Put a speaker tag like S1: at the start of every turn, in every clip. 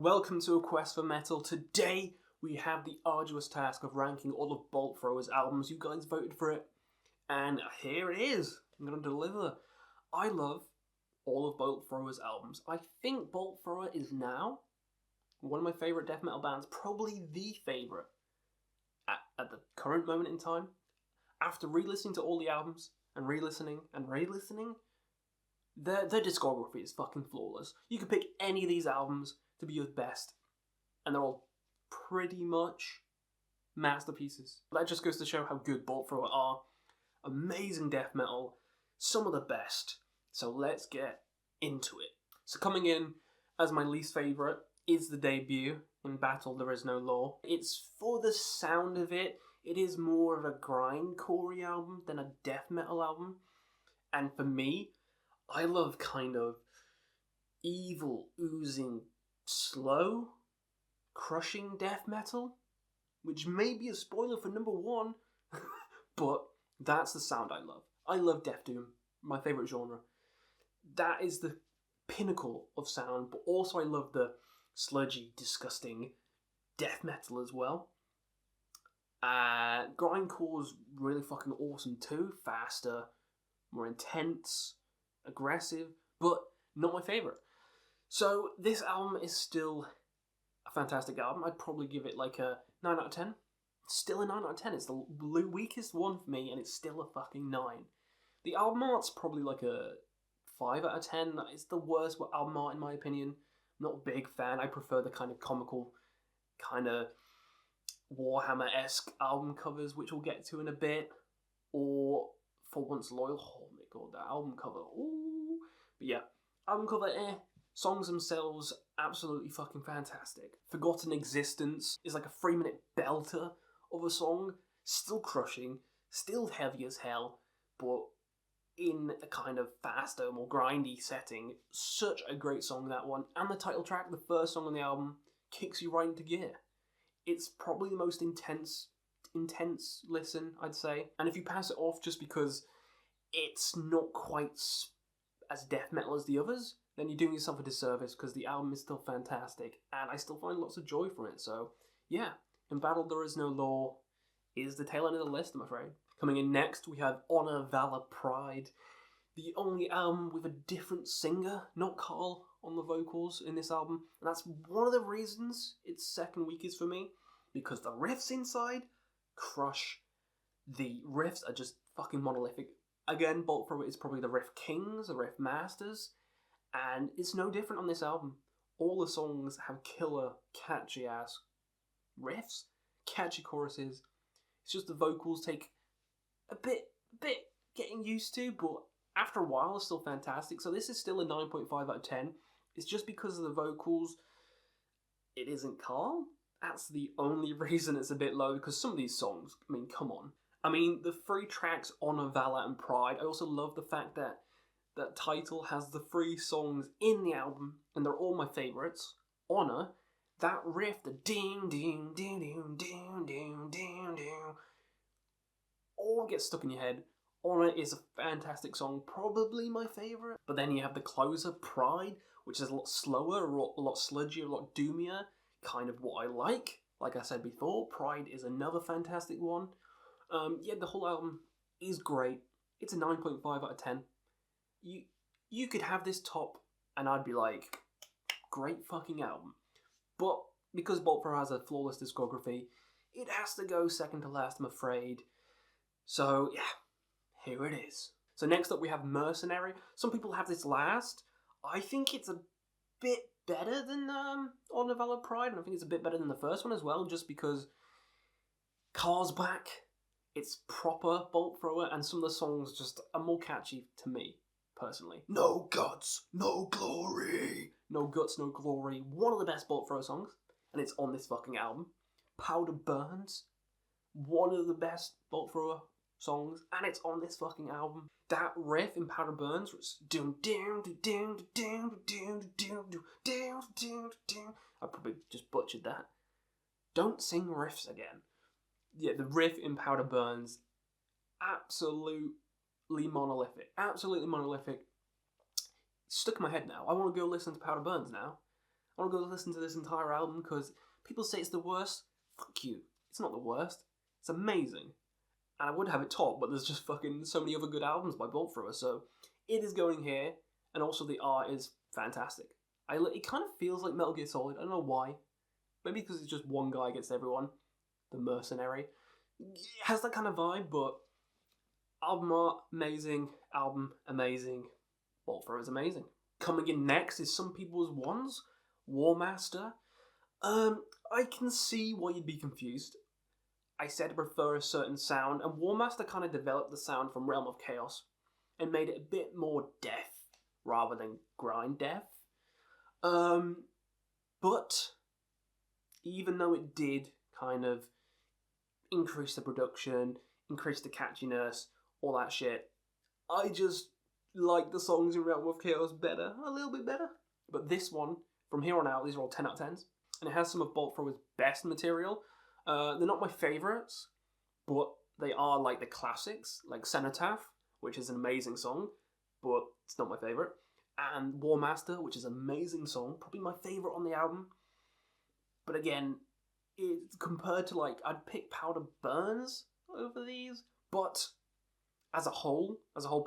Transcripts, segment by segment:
S1: Welcome to A Quest for Metal. Today we have the arduous task of ranking all of Bolt Thrower's albums. You guys voted for it, and here it is. I'm going to deliver. I love all of Bolt Thrower's albums. I think Bolt Thrower is now one of my favourite death metal bands, probably the favourite at the current moment in time. After re-listening to all the albums and re-listening, their discography is fucking flawless. You could pick any of these albums to be your best, and they're all pretty much masterpieces. That just goes to show how good Bolt Thrower are. Amazing death metal, some of the best. So let's get into it. So coming in as my least favourite is the debut, In Battle There Is No Law. It's for the sound of it. It is more of a grindcore album than a death metal album. And for me, I love kind of evil, oozing, slow, crushing death metal, which may be a spoiler for number one, but that's the sound I love. I love death doom, my favourite genre. That is the pinnacle of sound, but also I love the sludgy, disgusting death metal as well. Grindcore's really fucking awesome too, faster, more intense, aggressive, but not my favourite. So this album is still a fantastic album. I'd probably give it like a 9 out of 10. Still a 9 out of 10. It's the weakest one for me, and it's still a fucking 9. The album art's probably like a 5 out of 10. It's the worst album art in my opinion. Not a big fan. I prefer the kind of comical, kind of Warhammer-esque album covers, which we'll get to in a bit. Or For Once Loyal. Oh my god, that album cover. Ooh. But yeah, album cover, Songs themselves, absolutely fucking fantastic. Forgotten Existence is like a 3-minute belter of a song. Still crushing, still heavy as hell, but in a kind of faster, more grindy setting. Such a great song, that one. And the title track, the first song on the album, kicks you right into gear. It's probably the most intense listen, I'd say. And if you pass it off just because it's not quite as death metal as the others, then you're doing yourself a disservice, because the album is still fantastic, and I still find lots of joy from it. So, yeah, In Battle There Is No Law is the tail end of the list, I'm afraid. Coming in next, we have Honor, Valor, Pride, the only album with a different singer, not Carl, on the vocals in this album, and that's one of the reasons it's second weakest for me, because the riffs inside crush. The riffs are just fucking monolithic. Again, Bolt Thrower is probably the riff kings, the riff masters, and it's no different on this album. All the songs have killer, catchy-ass riffs, catchy choruses. It's just the vocals take a bit getting used to, but after a while it's still fantastic. So this is still a 9.5 out of 10. It's just because of the vocals, it isn't Carl. That's the only reason it's a bit low, because some of these songs, I mean, come on. I mean, the 3 tracks, Honor, Valor, and Pride, I also love the fact that that title has the 3 songs in the album, and they're all my favourites. Honor, that riff, the ding, ding, ding, ding, ding, ding, ding, ding, all gets stuck in your head. Honor is a fantastic song, probably my favourite. But then you have the closer, Pride, which is a lot slower, a lot sludgier, a lot doomier, kind of what I like. Like I said before, Pride is another fantastic one. Yeah, the whole album is great. It's a 9.5 out of 10. You could have this top, and I'd be like, great fucking album. But because Bolt Thrower has a flawless discography, it has to go second to last, I'm afraid. So yeah, here it is. So next up we have Mercenary. Some people have this last. I think it's a bit better than Honor, Valor, Pride, and I think it's a bit better than the first one as well, just because Car's back. It's proper Bolt Thrower, and some of the songs just are more catchy to me, personally. No guts, no glory. No guts, no glory. One of the best Bolt Thrower songs, and it's on this fucking album. Powder Burns. One of the best Bolt Thrower songs, and it's on this fucking album. That riff in Powder Burns was doom doom doom doom doom doom doom doom doom. I probably just butchered that. Don't sing riffs again. Yeah, the riff in Powder Burns, absolutely monolithic. Absolutely monolithic. It's stuck in my head now. I want to go listen to Powder Burns now. I want to go listen to this entire album because people say it's the worst. Fuck you. It's not the worst. It's amazing. And I would have it top, but there's just fucking so many other good albums by Bolt Thrower, so it is going here, and also the art is fantastic. It kind of feels like Metal Gear Solid. I don't know why. Maybe because it's just one guy against everyone. The Mercenary. It has that kind of vibe, but album art, amazing. Album, amazing. Bolt Thrower is amazing. Coming in next is some people's ones. Warmaster. I can see why you'd be confused. I said I prefer a certain sound, and Warmaster kind of developed the sound from Realm of Chaos and made it a bit more death rather than grind death. But even though it did kind of increase the production, increase the catchiness, all that shit, I just like the songs in Realm of Chaos better, a little bit better. But this one, from here on out, these are all 10 out of 10s, and it has some of Bolt Thrower's best material. They're not my favourites, but they are like the classics, like Cenotaph, which is an amazing song, but it's not my favourite, and Warmaster, which is an amazing song, probably my favourite on the album. But again, it's compared to, like, I'd pick Powder Burns over these, but as a whole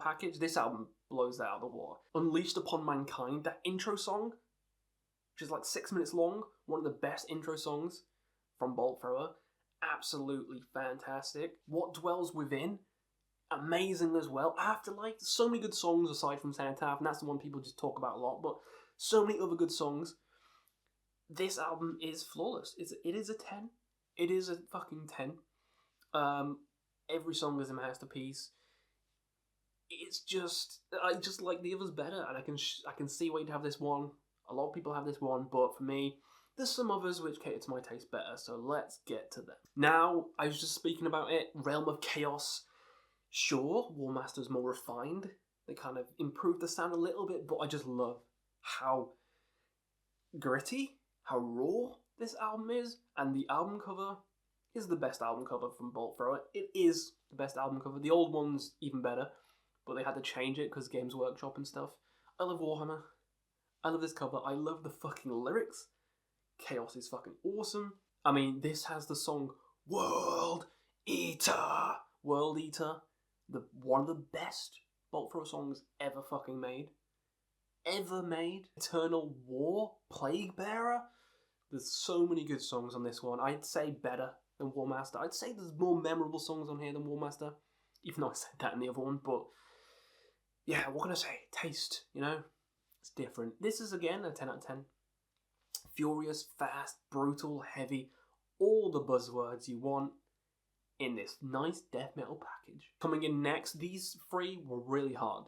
S1: package, this album blows that out of the water. Unleashed Upon Mankind, that intro song, which is like 6 minutes long, one of the best intro songs from Bolt Thrower, absolutely fantastic. What Dwells Within, amazing as well. Afterlife, so many good songs aside from Cenotaph, and that's the one people just talk about a lot, but so many other good songs. This album is flawless. It is a 10. It is a fucking 10. Every song is a masterpiece. It's just, I just like the others better, and I can see why you'd have this one. A lot of people have this one, but for me, there's some others which cater to my taste better, so let's get to them. Now, I was just speaking about it, Realm of Chaos. Sure, Warmaster's more refined. They kind of improved the sound a little bit, but I just love how gritty, how raw this album is, and the album cover is the best album cover from Bolt Thrower. It is the best album cover. The old one's even better, but they had to change it because Games Workshop and stuff. I love Warhammer. I love this cover. I love the fucking lyrics. Chaos is fucking awesome. I mean, this has the song World Eater. World Eater. One of the best Bolt Thrower songs ever fucking made. Ever made. Eternal War. Plague Bearer. There's so many good songs on this one. I'd say better than Warmaster. I'd say there's more memorable songs on here than Warmaster. Even though I said that in the other one. But yeah, what can I say? Taste, you know? It's different. This is, again, a 10 out of 10. Furious, fast, brutal, heavy. All the buzzwords you want in this nice death metal package. Coming in next, these three were really hard.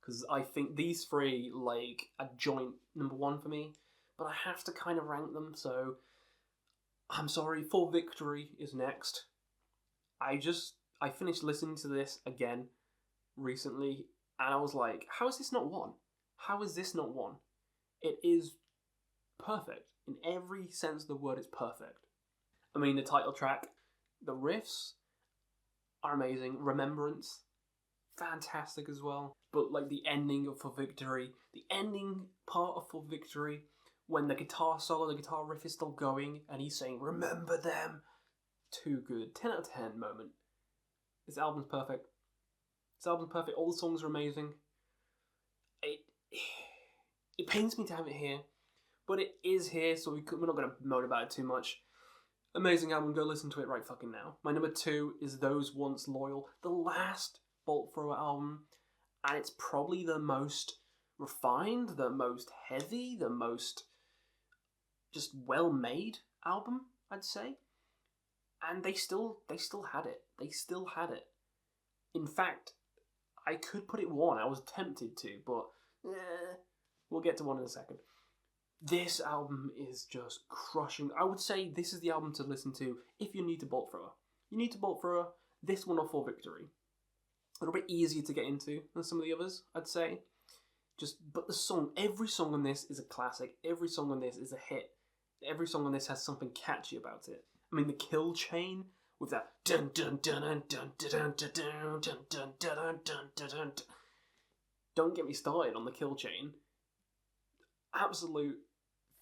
S1: Because I think these three, like, a joint number one for me. But I have to kind of rank them, so I'm sorry. For Victory is next. I finished listening to this again recently, and I was like, how is this not one? How is this not one? It is perfect. In every sense of the word, it's perfect. I mean, the title track, the riffs are amazing. Remembrance, fantastic as well. But like the ending of For Victory, the ending part of For Victory, when the guitar solo, the guitar riff is still going, and he's saying, remember them. Too good. 10 out of 10 moment. This album's perfect. This album's perfect. All the songs are amazing. It pains me to have it here, but it is here, so we're not going to moan about it too much. Amazing album, go listen to it right fucking now. My number 2 is Those Once Loyal, the last Bolt Thrower album, and it's probably the most refined, the most heavy, the most just well-made album, I'd say. And they still had it. They still had it. In fact, I could put it 1. I was tempted to, but we'll get to 1 in a second. This album is just crushing. I would say this is the album to listen to if you're new to Bolt Thrower. You need to Bolt Thrower, this one or For Victory. A little bit easier to get into than some of the others, I'd say. But the song, every song on this is a classic. Every song on this is a hit. Every song on this has something catchy about it. I mean, the kill chain with that dun dun dun dun dun dun dun dun dun dun dun dun dun. Don't get me started on the kill chain. Absolute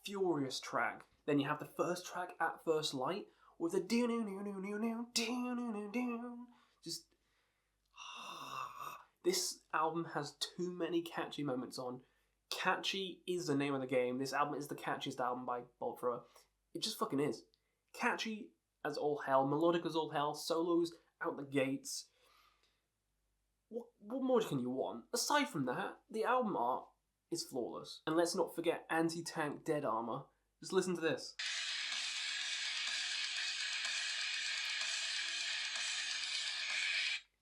S1: furious track. Then you have the first track at first light with a do do do do do do do. Just this album has too many catchy moments on. Catchy is the name of the game. This album is the catchiest album by Bolt Thrower. It just fucking is. Catchy as all hell, melodic as all hell, solos out the gates. What more can you want? Aside from that, the album art is flawless. And let's not forget anti-tank dead armor. Just listen to this.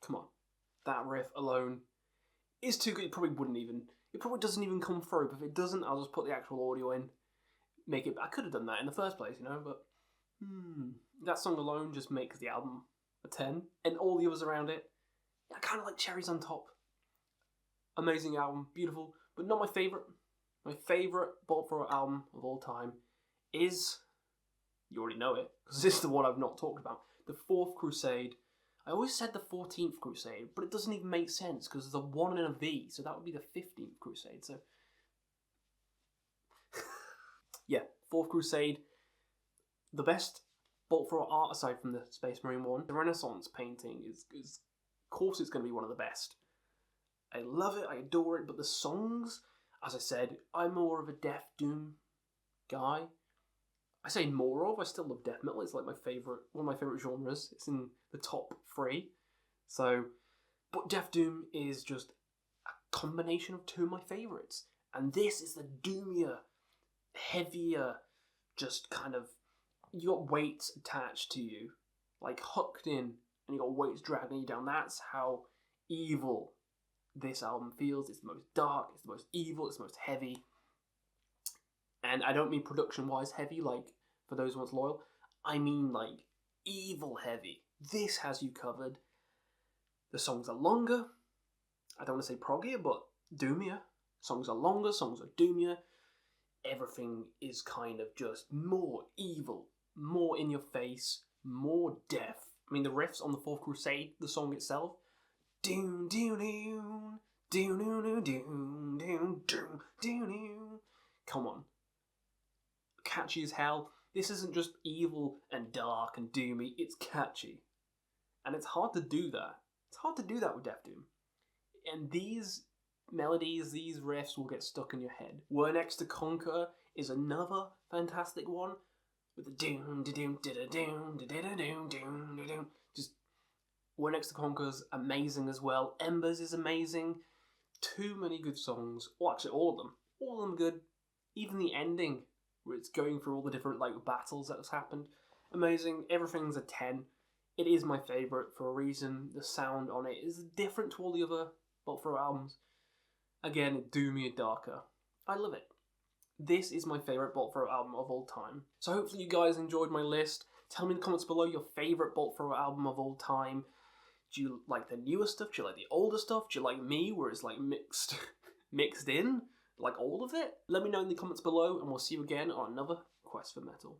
S1: Come on. That riff alone is too good. It probably doesn't even come through. But if it doesn't, I'll just put the actual audio in. Make it. I could have done that in the first place, but that song alone just makes the album a 10. And all the others around it, kind of like cherries on top. Amazing album, beautiful, but not my favourite. My favourite Bolt Thrower album of all time is, you already know it, because this is the one I've not talked about, the 4th Crusade. I always said the 14th Crusade, but it doesn't even make sense, because there's a 1 and a V, so that would be the 15th Crusade, so... yeah, 4th Crusade, the best Bolt Thrower art aside from the Space Marine one. The Renaissance painting is of course it's going to be one of the best. I love it, I adore it, but the songs, as I said, I'm more of a Death Doom guy. I say more of, I still love death metal. It's like one of my favourite genres. It's in the top 3. So, but Death Doom is just a combination of 2 of my favourites. And this is the doomier, heavier, just kind of, you got weights attached to you, like hooked in, and you got weights dragging you down. That's how evil this album feels. It's the most dark, it's the most evil, it's the most heavy. And I don't mean production-wise heavy, like, for those ones loyal. I mean, like, evil heavy. This has you covered. The songs are longer. I don't want to say proggier, but doomier. Songs are longer, songs are doomier. Everything is kind of just more evil, more in your face, more death. I mean, the riffs on the 4th Crusade, the song itself. Doom, doom, doom, doom, doom, doom, doom, doom, doom. Come on. Catchy as hell. This isn't just evil and dark and doomy, it's catchy. And it's hard to do that. It's hard to do that with Death Doom. And these melodies, these riffs will get stuck in your head. Were Next to Conquer is another fantastic one. With the doom, da doom, da da doom, da da doom, doom, da doom. Just, Were Next to Conquer's amazing as well. Embers is amazing. Too many good songs. Well, actually, all of them. All of them good. Even the ending, where it's going through all the different battles that has happened. Amazing. Everything's a 10. It is my favourite for a reason. The sound on it is different to all the other Bolt Thrower albums. Again, doomier, darker. I love it. This is my favourite Bolt Thrower album of all time. So hopefully you guys enjoyed my list. Tell me in the comments below your favourite Bolt Thrower album of all time. Do you like the newer stuff? Do you like the older stuff? Do you like me, where it's mixed in? Like all of it? Let me know in the comments below, and we'll see you again on another Quest for Metal.